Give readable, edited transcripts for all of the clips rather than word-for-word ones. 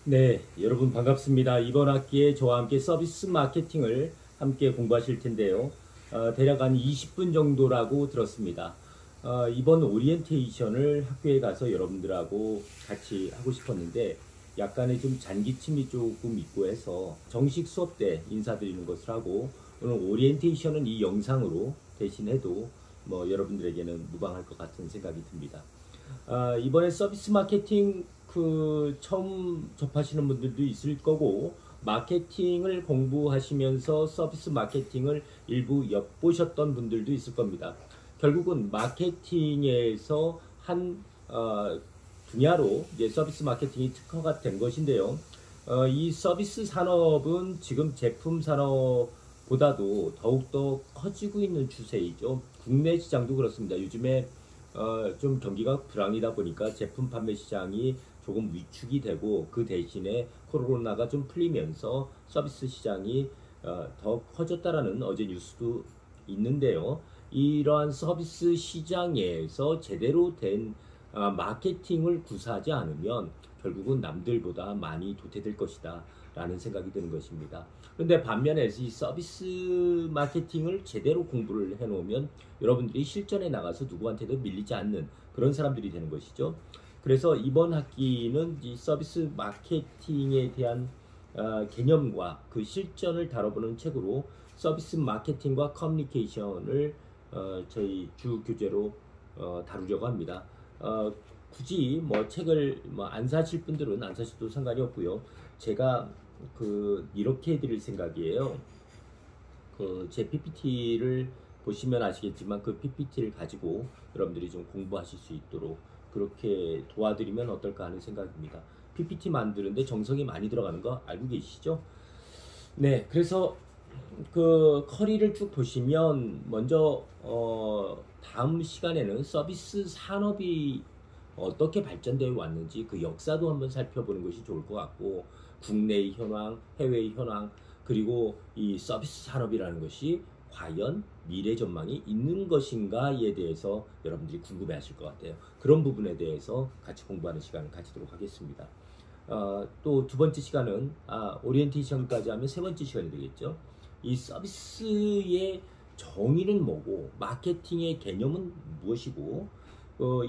네, 여러분 반갑습니다. 이번 학기에 저와 함께 서비스 마케팅을 함께 공부하실 텐데요. 대략 한 20분 정도라고 들었습니다. 이번 오리엔테이션을 학교에 가서 여러분들하고 같이 하고 싶었는데 약간의 좀 잔기침이 조금 있고 해서 정식 수업 때 인사드리는 것을 하고 오늘 오리엔테이션은 이 영상으로 대신해도 뭐 여러분들에게는 무방할 것 같은 생각이 듭니다. 이번에 서비스 마케팅 처음 접하시는 분들도 있을 거고 마케팅을 공부하시면서 서비스 마케팅을 일부 엿보셨던 분들도 있을 겁니다. 결국은 마케팅에서 한 분야로 이제 서비스 마케팅이 특화가 된 것인데요. 이 서비스 산업은 지금 제품 산업보다도 더욱더 커지고 있는 추세이죠. 국내 시장도 그렇습니다. 요즘에 좀 경기가 불황이다 보니까 제품 판매 시장이 조금 위축이 되고 그 대신에 코로나가 좀 풀리면서 서비스 시장이 더 커졌다라는 어제 뉴스도 있는데요. 이러한 서비스 시장에서 제대로 된 마케팅을 구사하지 않으면 결국은 남들보다 많이 도태될 것이다 라는 생각이 드는 것입니다. 그런데 반면에 이 서비스 마케팅을 제대로 공부를 해놓으면 여러분들이 실전에 나가서 누구한테도 밀리지 않는 그런 사람들이 되는 것이죠. 그래서 이번 학기는 이 서비스 마케팅에 대한 개념과 그 실전을 다뤄보는 책으로 서비스 마케팅과 커뮤니케이션을 저희 주 교재로 다루려고 합니다. 굳이 뭐 책을 뭐 안 사실 분들은 안 사셔도 상관이 없고요. 제가 이렇게 해드릴 생각이에요. 제 PPT를 보시면 아시겠지만 그 PPT를 가지고 여러분들이 좀 공부하실 수 있도록 그렇게 도와드리면 어떨까 하는 생각입니다. PPT 만드는데 정성이 많이 들어가는 거 알고 계시죠? 네, 그래서 커리를 쭉 보시면 먼저 다음 시간에는 서비스 산업이 어떻게 발전되어 왔는지 그 역사도 한번 살펴보는 것이 좋을 것 같고 국내의 현황, 해외의 현황 그리고 이 서비스 산업이라는 것이 과연 미래 전망이 있는 것인가에 대해서 여러분들이 궁금해 하실 것 같아요. 그런 부분에 대해서 같이 공부하는 시간을 가지도록 하겠습니다. 또 두 번째 시간은 오리엔테이션까지 하면 세 번째 시간이 되겠죠. 이 서비스의 정의는 뭐고 마케팅의 개념은 무엇이고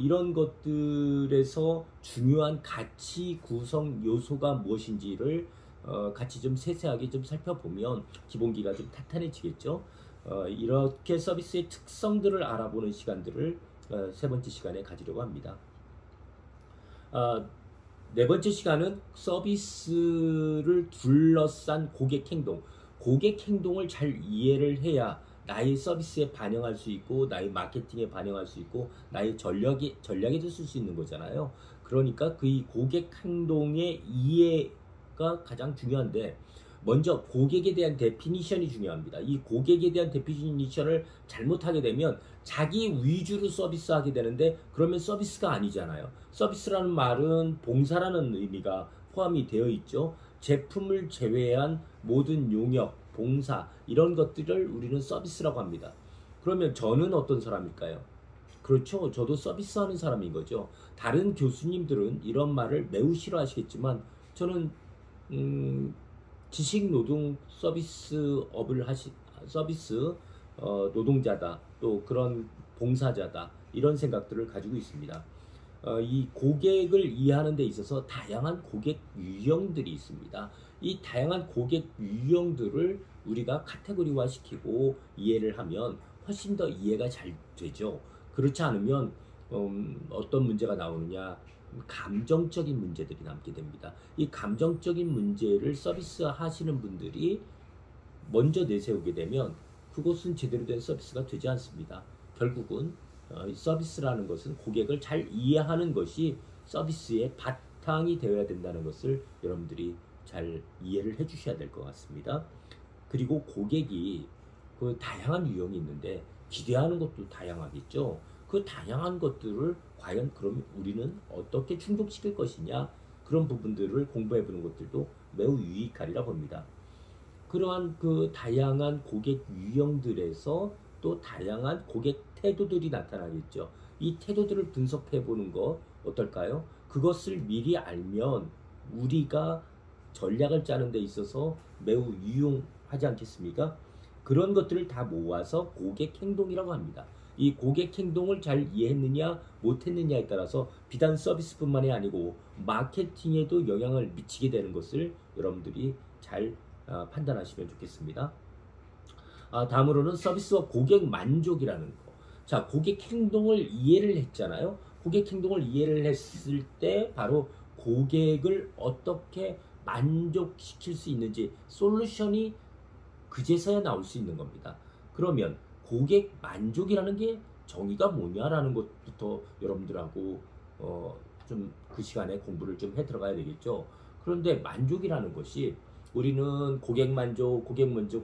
이런 것들에서 중요한 가치 구성 요소가 무엇인지를 같이 좀 세세하게 좀 살펴보면 기본기가 좀 탄탄해지겠죠. 이렇게 서비스의 특성들을 알아보는 시간들을 세 번째 시간에 가지려고 합니다. 네 번째 시간은 서비스를 둘러싼 고객 행동. 고객 행동을 잘 이해를 해야 나의 서비스에 반영할 수 있고 나의 마케팅에 반영할 수 있고 나의 전략에도 쓸 수 있는 거잖아요. 그러니까 그 고객 행동의 이해가 가장 중요한데 먼저 고객에 대한 데피니션이 중요합니다. 이 고객에 대한 데피니션을 잘못하게 되면 자기 위주로 서비스하게 되는데 그러면 서비스가 아니잖아요. 서비스라는 말은 봉사라는 의미가 포함이 되어 있죠. 제품을 제외한 모든 용역, 봉사 이런 것들을 우리는 서비스라고 합니다. 그러면 저는 어떤 사람일까요? 그렇죠. 저도 서비스하는 사람인 거죠. 다른 교수님들은 이런 말을 매우 싫어하시겠지만 저는 지식노동 서비스 노동자다 또 그런 봉사자다 이런 생각들을 가지고 있습니다. 이 고객을 이해하는 데 있어서 다양한 고객 유형들이 있습니다. 이 다양한 고객 유형들을 우리가 카테고리화 시키고 이해를 하면 훨씬 더 이해가 잘 되죠. 그렇지 않으면 어떤 문제가 나오느냐 감정적인 문제들이 남게 됩니다. 이 감정적인 문제를 서비스 하시는 분들이 먼저 내세우게 되면 그것은 제대로 된 서비스가 되지 않습니다. 결국은 서비스라는 것은 고객을 잘 이해하는 것이 서비스의 바탕이 되어야 된다는 것을 여러분들이 잘 이해를 해 주셔야 될 것 같습니다. 그리고 고객이 다양한 유형이 있는데 기대하는 것도 다양하겠죠. 그 다양한 것들을 과연 그럼 우리는 어떻게 충족시킬 것이냐 그런 부분들을 공부해 보는 것들도 매우 유익하리라 봅니다. 그러한 다양한 고객 유형들에서 또 다양한 고객 태도들이 나타나겠죠. 이 태도들을 분석해 보는 것 어떨까요? 그것을 미리 알면 우리가 전략을 짜는 데 있어서 매우 유용하지 않겠습니까? 그런 것들을 다 모아서 고객 행동이라고 합니다. 이 고객 행동을 잘 이해했느냐 못했느냐에 따라서 비단 서비스뿐만이 아니고 마케팅에도 영향을 미치게 되는 것을 여러분들이 잘 판단하시면 좋겠습니다. 다음으로는 서비스와 고객 만족이라는 거. 자, 고객 행동을 이해를 했잖아요. 고객 행동을 이해를 했을 때 바로 고객을 어떻게 만족시킬 수 있는지 솔루션이 그제서야 나올 수 있는 겁니다. 그러면 고객 만족이라는 게 정의가 뭐냐라는 것부터 여러분들하고 좀 그 시간에 공부를 좀 해 들어가야 되겠죠. 그런데 만족이라는 것이 우리는 고객 만족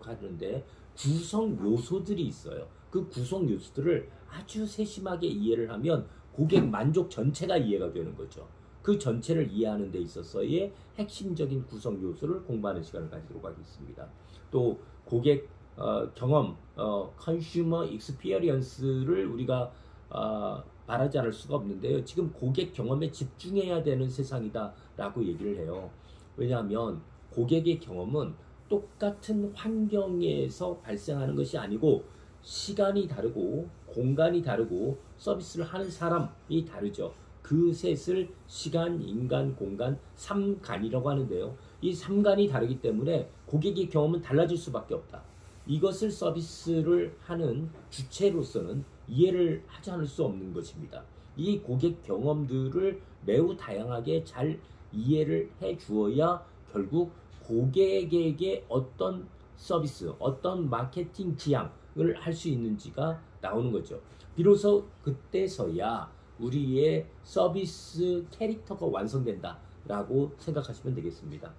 하는데 구성 요소들이 있어요. 그 구성 요소들을 아주 세심하게 이해를 하면 고객 만족 전체가 이해가 되는 거죠. 그 전체를 이해하는 데 있어서의 핵심적인 구성 요소를 공부하는 시간을 가지도록 하겠습니다. 또 고객 경험, consumer experience를 우리가 말하지 않을 수가 없는데요. 지금 고객 경험에 집중해야 되는 세상이다 라고 얘기를 해요. 왜냐하면 고객의 경험은 똑같은 환경에서 발생하는 것이 아니고 시간이 다르고 공간이 다르고 서비스를 하는 사람이 다르죠. 그 셋을 시간, 인간, 공간, 삼간이라고 하는데요. 이 삼간이 다르기 때문에 고객의 경험은 달라질 수밖에 없다. 이것을 서비스를 하는 주체로서는 이해를 하지 않을 수 없는 것입니다. 이 고객 경험들을 매우 다양하게 잘 이해를 해 주어야 결국 고객에게 어떤 서비스, 어떤 마케팅 지향을 할 수 있는지가 나오는 거죠. 비로소 그때서야 우리의 서비스 캐릭터가 완성된다라고 생각하시면 되겠습니다.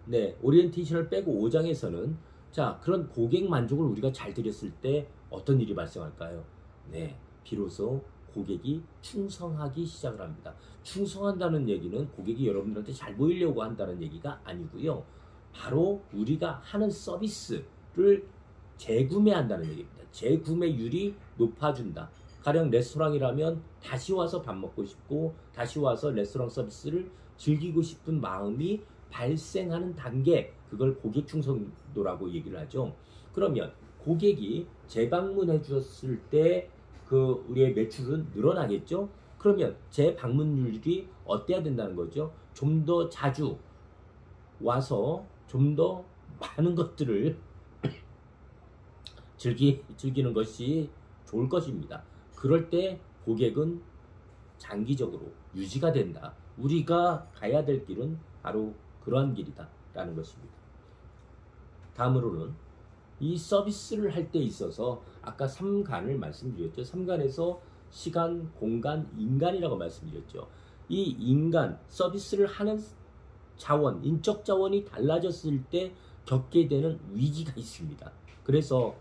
네, 오리엔테이션을 빼고 5장에서는 자, 그런 고객 만족을 우리가 잘 드렸을 때 어떤 일이 발생할까요? 네, 비로소 고객이 충성하기 시작을 합니다. 충성한다는 얘기는 고객이 여러분들한테 잘 보이려고 한다는 얘기가 아니고요. 바로 우리가 하는 서비스를 재구매한다는 얘기입니다. 재구매율이 높아진다. 가령 레스토랑이라면 다시 와서 밥 먹고 싶고 다시 와서 레스토랑 서비스를 즐기고 싶은 마음이 발생하는 단계, 그걸 고객 충성도라고 얘기를 하죠. 그러면 고객이 재방문해 주었을 때 그 우리의 매출은 늘어나겠죠. 그러면 재방문율이 어때야 된다는 거죠. 좀 더 자주 와서 좀 더 많은 것들을 즐기는 것이 좋을 것입니다. 그럴 때 고객은 장기적으로 유지가 된다. 우리가 가야 될 길은 바로 그러한 길이다 라는 것입니다. 다음으로는 이 서비스를 할 때 있어서 아까 3간을 말씀드렸죠. 3간에서 시간, 공간, 인간이라고 말씀드렸죠. 이 인간, 서비스를 하는 자원, 인적 자원이 달라졌을 때 겪게 되는 위기가 있습니다. 그래서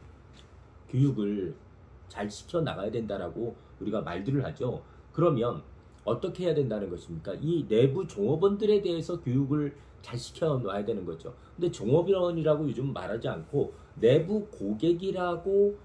교육을 잘 시켜 나가야 된다라고 우리가 말들을 하죠. 그러면 어떻게 해야 된다는 것입니까? 이 내부 종업원들에 대해서 교육을 잘 시켜 놔야 되는 거죠. 근데 종업원이라고 요즘 말하지 않고 내부 고객이라고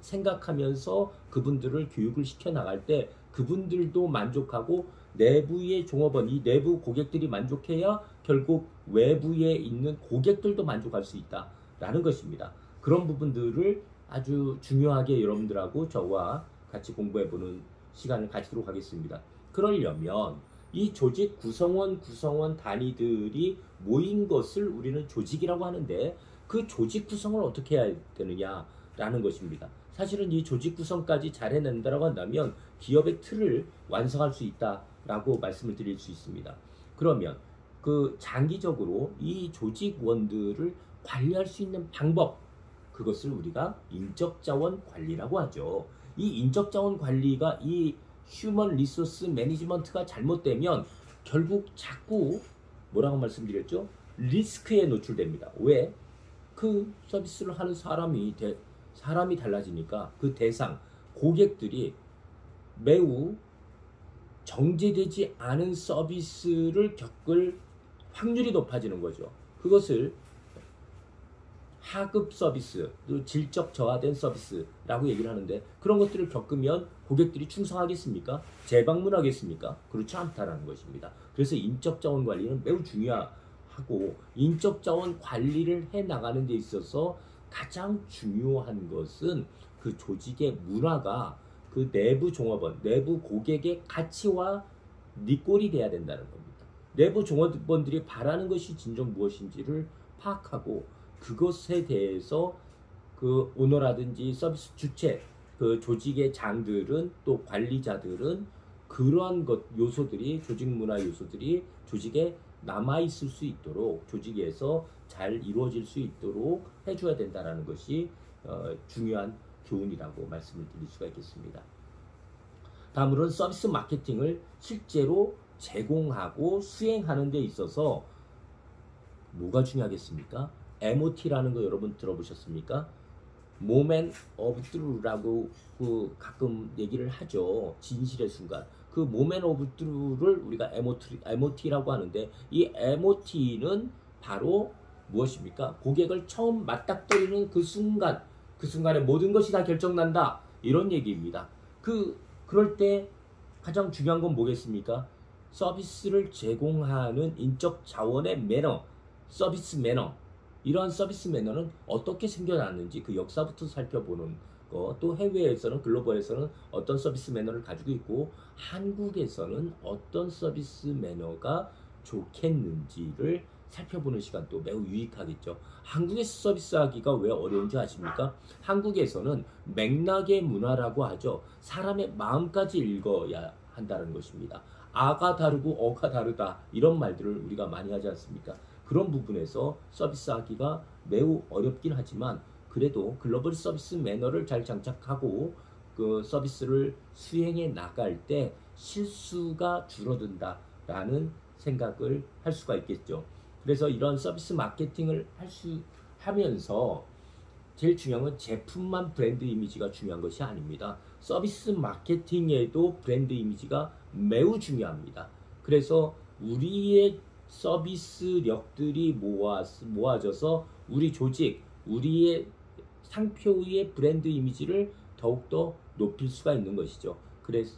생각하면서 그분들을 교육을 시켜 나갈 때 그분들도 만족하고 내부의 종업원, 이 내부 고객들이 만족해야 결국 외부에 있는 고객들도 만족할 수 있다라는 것입니다. 그런 부분들을 아주 중요하게 여러분들하고 저와 같이 공부해보는 시간을 가지도록 하겠습니다. 그러려면 이 조직 구성원 단위들이 모인 것을 우리는 조직이라고 하는데 그 조직 구성을 어떻게 해야 되느냐라는 것입니다. 사실은 이 조직 구성까지 잘 해낸다고 한다면 기업의 틀을 완성할 수 있다라고 말씀을 드릴 수 있습니다. 그러면 그 장기적으로 이 조직원들을 관리할 수 있는 방법, 그것을 우리가 인적자원 관리라고 하죠. 이 인적자원 관리가 이 휴먼 리소스 매니지먼트가 잘못되면 결국 자꾸 뭐라고 말씀드렸죠? 리스크에 노출됩니다. 왜? 그 서비스를 하는 사람이 달라지니까 그 대상, 고객들이 매우 정제되지 않은 서비스를 겪을 확률이 높아지는 거죠. 그것을 하급 서비스, 또 질적 저하된 서비스라고 얘기를 하는데 그런 것들을 겪으면 고객들이 충성하겠습니까? 재방문하겠습니까? 그렇지 않다라는 것입니다. 그래서 인적 자원 관리는 매우 중요하고 인적 자원 관리를 해 나가는 데 있어서 가장 중요한 것은 그 조직의 문화가 그 내부 종업원, 내부 고객의 가치와 니꼴이 돼야 된다는 겁니다. 내부 종업원들이 바라는 것이 진정 무엇인지를 파악하고 그것에 대해서 그 오너라든지 서비스 주체, 그 조직의 장들은 또 관리자들은 그러한 것 요소들이 조직 문화 요소들이 조직에 남아 있을 수 있도록 조직에서 잘 이루어질 수 있도록 해줘야 된다라는 것이 중요한 교훈이라고 말씀을 드릴 수가 있겠습니다. 다음으로는 서비스 마케팅을 실제로 제공하고 수행하는 데 있어서 뭐가 중요하겠습니까? MOT라는 거 여러분 들어보셨습니까? Moment of Truth라고 가끔 얘기를 하죠. 진실의 순간. 그 Moment of Truth를 우리가 MOT라고 하는데 이 MOT는 바로 무엇입니까? 고객을 처음 맞닥뜨리는 그 순간, 그 순간에 모든 것이 다 결정난다. 이런 얘기입니다. 그럴 때 가장 중요한 건 뭐겠습니까? 서비스를 제공하는 인적 자원의 매너, 서비스 매너. 이러한 서비스 매너는 어떻게 생겨났는지 그 역사부터 살펴보는 거, 또 해외에서는 글로벌에서는 어떤 서비스 매너를 가지고 있고 한국에서는 어떤 서비스 매너가 좋겠는지를 살펴보는 시간도 매우 유익하겠죠. 한국에서 서비스하기가 왜 어려운지 아십니까? 한국에서는 맥락의 문화라고 하죠. 사람의 마음까지 읽어야 한다는 것입니다. 아가 다르고 어가 다르다 이런 말들을 우리가 많이 하지 않습니까? 그런 부분에서 서비스하기가 매우 어렵긴 하지만 그래도 글로벌 서비스 매너를 잘 장착하고 그 서비스를 수행해 나갈 때 실수가 줄어든다라는 생각을 할 수가 있겠죠. 그래서 이런 서비스 마케팅을 하면서 제일 중요한 건 제품만 브랜드 이미지가 중요한 것이 아닙니다. 서비스 마케팅에도 브랜드 이미지가 매우 중요합니다. 그래서 우리의 서비스력들이 모아져서 우리 조직, 우리의 상표의 브랜드 이미지를 더욱더 높일 수가 있는 것이죠. 그래서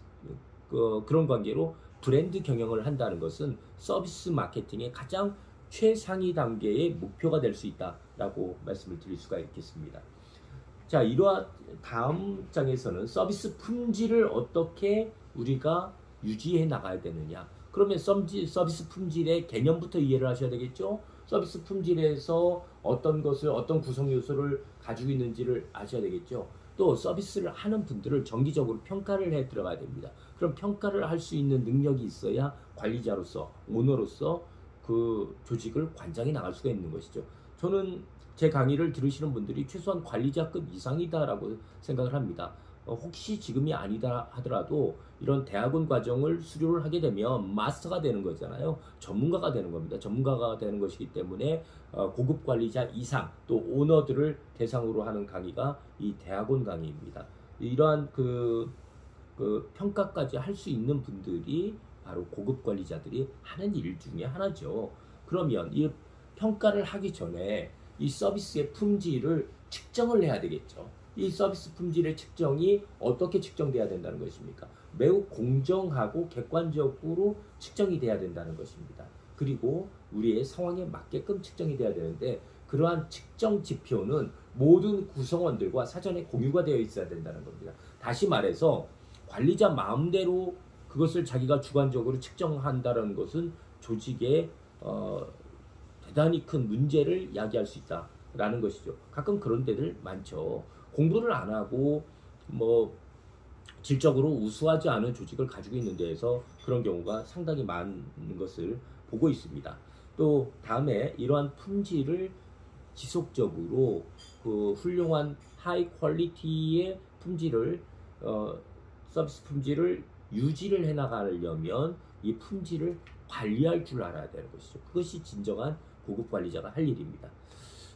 그런 관계로 브랜드 경영을 한다는 것은 서비스 마케팅의 가장 최상위 단계의 목표가 될 수 있다라고 말씀을 드릴 수가 있겠습니다. 자, 이러한 다음 장에서는 서비스 품질을 어떻게 우리가 유지해 나가야 되느냐. 그러면 서비스 품질의 개념부터 이해를 하셔야 되겠죠. 서비스 품질에서 어떤 것을 어떤 구성 요소를 가지고 있는지를 아셔야 되겠죠. 또 서비스를 하는 분들을 정기적으로 평가를 해 들어가야 됩니다. 그럼 평가를 할 수 있는 능력이 있어야 관리자로서 오너로서 그 조직을 관장해 나갈 수가 있는 것이죠. 저는 제 강의를 들으시는 분들이 최소한 관리자급 이상이다라고 생각을 합니다. 혹시 지금이 아니다 하더라도 이런 대학원 과정을 수료를 하게 되면 마스터가 되는 거잖아요. 전문가가 되는 겁니다. 전문가가 되는 것이기 때문에 고급 관리자 이상 또 오너들을 대상으로 하는 강의가 이 대학원 강의입니다. 이러한 그 평가까지 할 수 있는 분들이 바로 고급 관리자들이 하는 일 중에 하나죠. 그러면 이 평가를 하기 전에 이 서비스의 품질을 측정을 해야 되겠죠. 이 서비스 품질의 측정이 어떻게 측정돼야 된다는 것입니까? 매우 공정하고 객관적으로 측정이 돼야 된다는 것입니다. 그리고 우리의 상황에 맞게끔 측정이 돼야 되는데 그러한 측정 지표는 모든 구성원들과 사전에 공유가 되어 있어야 된다는 겁니다. 다시 말해서 관리자 마음대로 그것을 자기가 주관적으로 측정한다는 것은 조직에 대단히 큰 문제를 야기할 수 있다라는 것이죠. 가끔 그런 데들 많죠. 공부를 안 하고 질적으로 우수하지 않은 조직을 가지고 있는 데에서 그런 경우가 상당히 많은 것을 보고 있습니다. 또 다음에 이러한 품질을 지속적으로 그 훌륭한 하이 퀄리티의 품질을 서비스 품질을 유지를 해나가려면 이 품질을 관리할 줄 알아야 되는 것이죠. 그것이 진정한 고급 관리자가 할 일입니다.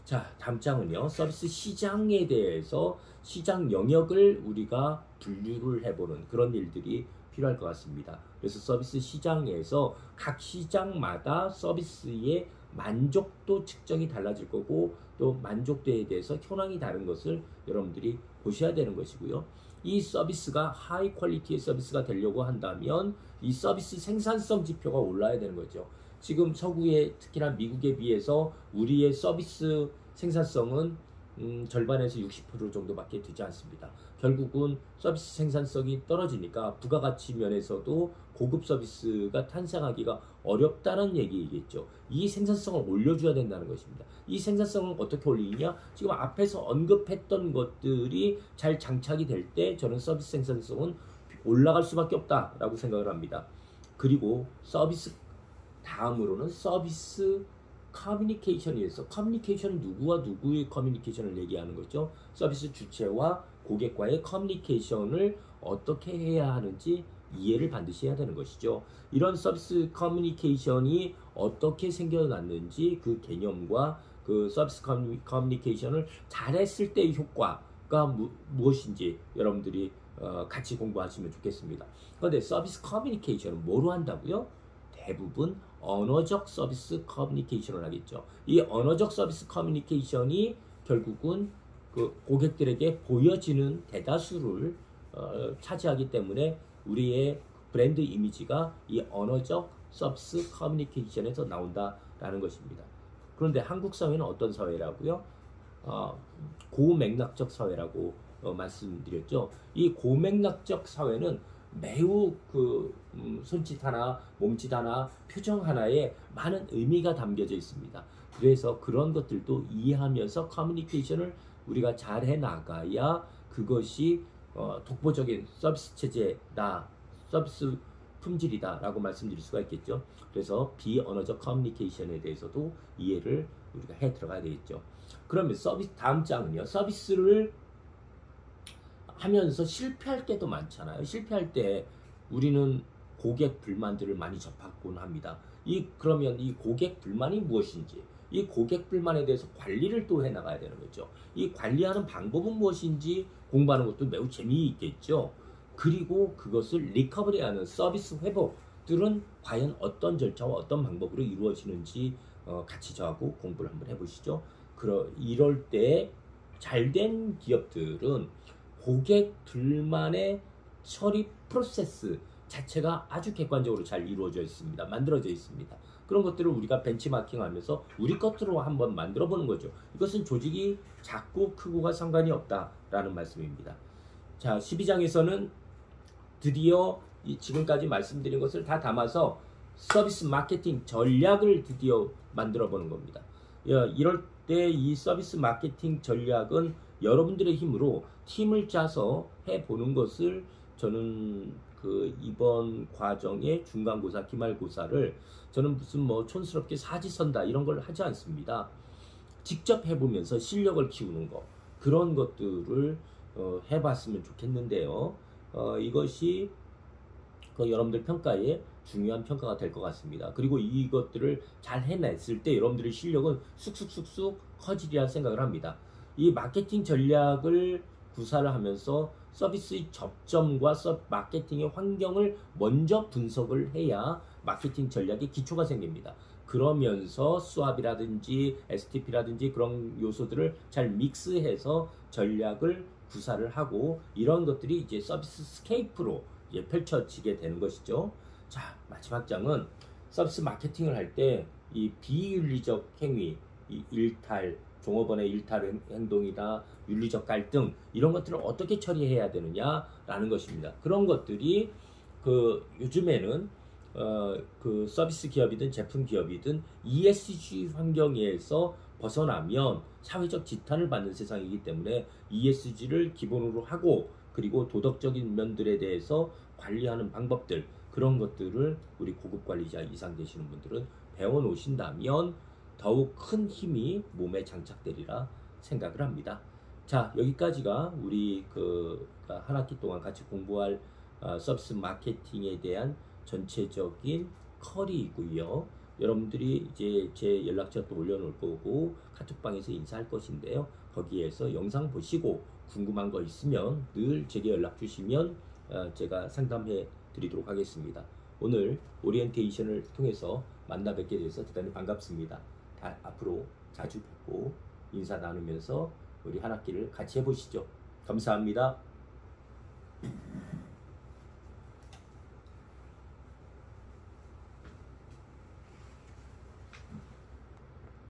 자, 다음 장은요. 서비스 시장에 대해서 시장 영역을 우리가 분류를 해보는 그런 일들이 필요할 것 같습니다. 그래서 서비스 시장에서 각 시장마다 서비스의 만족도 측정이 달라질 거고 또 만족도에 대해서 현황이 다른 것을 여러분들이 보셔야 되는 것이고요. 이 서비스가 하이 퀄리티의 서비스가 되려고 한다면 이 서비스 생산성 지표가 올라야 되는 거죠. 지금 서구에 특히나 미국에 비해서 우리의 서비스 생산성은 절반에서 60% 정도밖에 되지 않습니다. 결국은 서비스 생산성이 떨어지니까 부가가치 면에서도 고급 서비스가 탄생하기가 어렵다는 얘기겠죠. 이 생산성을 올려줘야 된다는 것입니다. 이 생산성을 어떻게 올리냐? 지금 앞에서 언급했던 것들이 잘 장착이 될 때 저는 서비스 생산성은 올라갈 수밖에 없다라고 생각을 합니다. 그리고 서비스 다음으로는 서비스 커뮤니케이션이었어. 커뮤니케이션은 누구와 누구의 커뮤니케이션을 얘기하는 거죠. 서비스 주체와 고객과의 커뮤니케이션을 어떻게 해야 하는지 이해를 반드시 해야 되는 것이죠. 이런 서비스 커뮤니케이션이 어떻게 생겨났는지 그 개념과 그 서비스 커뮤니케이션을 잘했을 때의 효과가 무엇인지 여러분들이 같이 공부하시면 좋겠습니다. 그런데 서비스 커뮤니케이션은 뭐로 한다고요? 대부분 언어적 서비스 커뮤니케이션을 하겠죠. 이 언어적 서비스 커뮤니케이션이 결국은 그 고객들에게 보여지는 대다수를 차지하기 때문에 우리의 브랜드 이미지가 이 언어적 서비스 커뮤니케이션에서 나온다라는 것입니다. 그런데 한국 사회는 어떤 사회라고요? 고맥락적 사회라고 말씀드렸죠. 이 고맥락적 사회는 매우 손짓 하나, 몸짓 하나, 표정 하나에 많은 의미가 담겨져 있습니다. 그래서 그런 것들도 이해하면서 커뮤니케이션을 우리가 잘 해나가야 그것이 독보적인 서비스 체제다, 서비스 품질이다 라고 말씀드릴 수가 있겠죠. 그래서 비언어적 커뮤니케이션에 대해서도 이해를 우리가 해 들어가야 되겠죠. 그러면 다음 장은요. 서비스를 하면서 실패할 때도 많잖아요. 실패할 때 우리는 고객 불만들을 많이 접하곤 합니다. 그러면 이 고객 불만이 무엇인지, 이 고객 불만에 대해서 관리를 또 해나가야 되는 거죠. 이 관리하는 방법은 무엇인지 공부하는 것도 매우 재미있겠죠. 그리고 그것을 리커버리하는 서비스 회복들은 과연 어떤 절차와 어떤 방법으로 이루어지는지 같이 저하고 공부를 한번 해보시죠. 이럴 때 잘된 기업들은 고객 불만의 처리 프로세스 자체가 아주 객관적으로 잘 이루어져 있습니다. 만들어져 있습니다. 그런 것들을 우리가 벤치마킹하면서 우리 것으로 한번 만들어 보는 거죠. 이것은 조직이 작고 크고가 상관이 없다라는 말씀입니다. 자, 12장에서는 드디어 지금까지 말씀드린 것을 다 담아서 서비스 마케팅 전략을 드디어 만들어 보는 겁니다. 이럴 때 이 서비스 마케팅 전략은 여러분들의 힘으로 팀을 짜서 해보는 것을 저는 이번 과정의 중간고사, 기말고사를 저는 무슨 촌스럽게 사지선다 이런 걸 하지 않습니다. 직접 해보면서 실력을 키우는 거, 그런 것들을 해봤으면 좋겠는데요. 이것이 여러분들 평가에 중요한 평가가 될 것 같습니다. 그리고 이것들을 잘 해냈을 때 여러분들의 실력은 쑥쑥쑥쑥 커지리라 생각을 합니다. 이 마케팅 전략을 구사를 하면서 서비스의 접점과 마케팅의 환경을 먼저 분석을 해야 마케팅 전략의 기초가 생깁니다. 그러면서 수압이라든지 STP라든지 그런 요소들을 잘 믹스해서 전략을 구사를 하고 이런 것들이 이제 서비스 스케이프로 이제 펼쳐지게 되는 것이죠. 자, 마지막 장은 서비스 마케팅을 할 때 이 비윤리적 행위, 이 일탈, 종업원의 일탈 행동이나 윤리적 갈등 이런 것들을 어떻게 처리해야 되느냐라는 것입니다. 그런 것들이 요즘에는 서비스 기업이든 제품 기업이든 ESG 환경에서 벗어나면 사회적 지탄을 받는 세상이기 때문에 ESG를 기본으로 하고 그리고 도덕적인 면들에 대해서 관리하는 방법들 그런 것들을 우리 고급 관리자 이상 되시는 분들은 배워 놓으신다면 더욱 큰 힘이 몸에 장착되리라 생각을 합니다. 자, 여기까지가 우리 한 학기 동안 같이 공부할 서비스 마케팅에 대한 전체적인 커리이고요. 여러분들이 이제 제 연락처 또 올려놓을 거고 카톡방에서 인사할 것인데요. 거기에서 영상 보시고 궁금한 거 있으면 늘 제게 연락 주시면 제가 상담해 드리도록 하겠습니다. 오늘 오리엔테이션을 통해서 만나 뵙게 돼서 대단히 반갑습니다. 앞으로 자주 뵙고 인사 나누면서 우리 한 학기를 같이 해보시죠. 감사합니다.